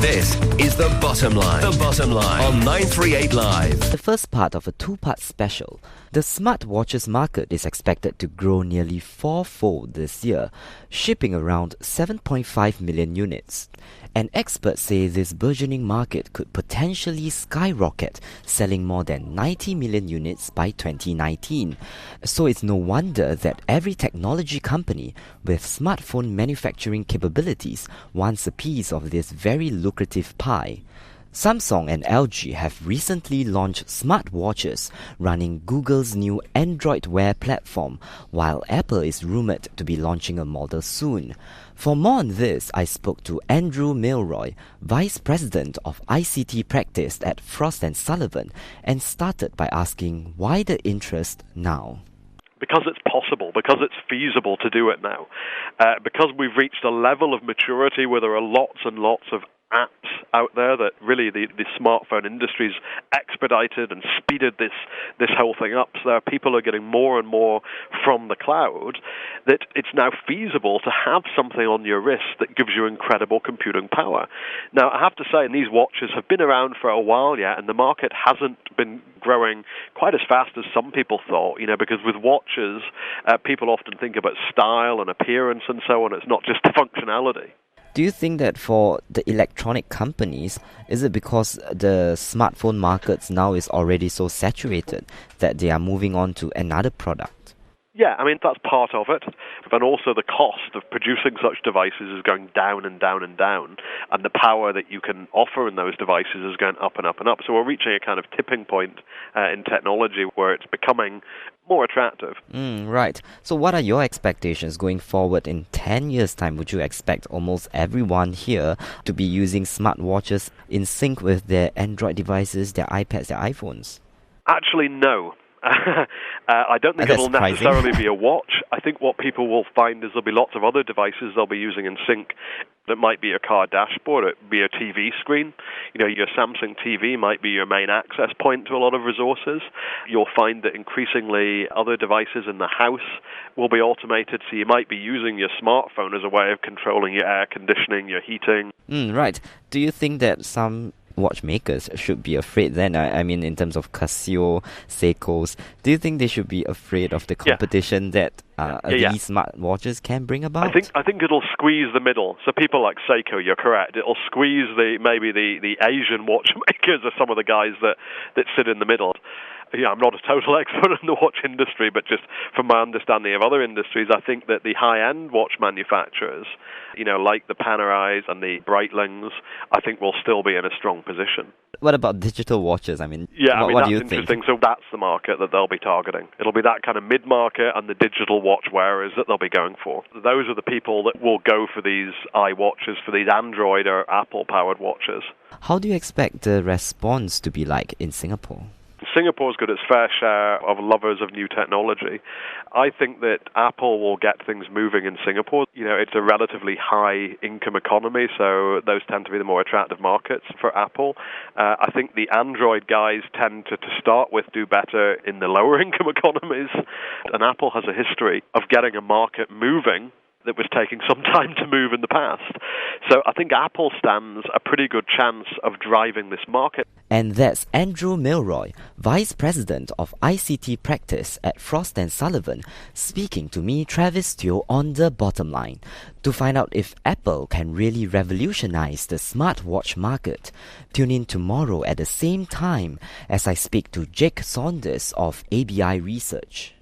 This is The Bottom Line. The Bottom Line on 938 Live. The first part of a two-part special. The smartwatches market is expected to grow nearly fourfold this year, shipping around 7.5 million units. And experts say this burgeoning market could potentially skyrocket, selling more than 90 million units by 2019. So it's no wonder that every technology company with smartphone manufacturing capabilities wants a piece of this very lucrative pie. Samsung and LG have recently launched smartwatches running Google's new Android Wear platform, while Apple is rumoured to be launching a model soon. For more on this, I spoke to Andrew Milroy, Vice President of ICT Practice at Frost Sullivan, and started by asking why the interest now. Because it's possible, because it's feasible to do it now, because we've reached a level of maturity where there are lots and lots of apps out there that really the smartphone industry's expedited and speeded this whole thing up. So people are getting more and more from the cloud that it's now feasible to have something on your wrist that gives you incredible computing power. Now, I have to say, these watches have been around for a while yet, and the market hasn't been growing quite as fast as some people thought, because with watches, people often think about style and appearance and so on. It's not just the functionality. Do you think that for the electronic companies, is it because the smartphone markets now is already so saturated that they are moving on to another product? Yeah, that's part of it. But also the cost of producing such devices is going down and down and down. And the power that you can offer in those devices is going up and up and up. So we're reaching a kind of tipping point in technology where it's becoming more attractive. Right. So what are your expectations going forward in 10 years' time? Would you expect almost everyone here to be using smartwatches in sync with their Android devices, their iPads, their iPhones? Actually, no. I don't think it'll necessarily be a watch. I think what people will find is there'll be lots of other devices they'll be using in sync. That might be a car dashboard, it be a TV screen. Your Samsung TV might be your main access point to a lot of resources. You'll find that increasingly other devices in the house will be automated, so you might be using your smartphone as a way of controlling your air conditioning, your heating. Right. Do you think that some watchmakers should be afraid then? In terms of Casio, Seiko's, do you think they should be afraid of the competition that these smartwatches can bring about? I think it'll squeeze the middle. So people like Seiko, you're correct. It'll squeeze the Asian watchmakers or some of the guys that sit in the middle. I'm not a total expert in the watch industry, but just from my understanding of other industries, I think that the high-end watch manufacturers, like the Panerais and the Breitlings, I think will still be in a strong position. What about digital watches? What that's do you interesting. think? So that's the market that they'll be targeting. It'll be that kind of mid-market and the digital watch wearers that they'll be going for. Those are the people that will go for these iWatches, for these Android or Apple-powered watches. How do you expect the response to be like in Singapore? Singapore's got its fair share of lovers of new technology. I think that Apple will get things moving in Singapore. It's a relatively high-income economy, so those tend to be the more attractive markets for Apple. I think the Android guys tend to start with, do better in the lower-income economies. And Apple has a history of getting a market moving that was taking some time to move in the past. So I think Apple stands a pretty good chance of driving this market. And that's Andrew Milroy, Vice President of ICT Practice at Frost Sullivan, speaking to me, Travis Teo, on The Bottom Line. To find out if Apple can really revolutionize the smartwatch market, tune in tomorrow at the same time as I speak to Jake Saunders of ABI Research.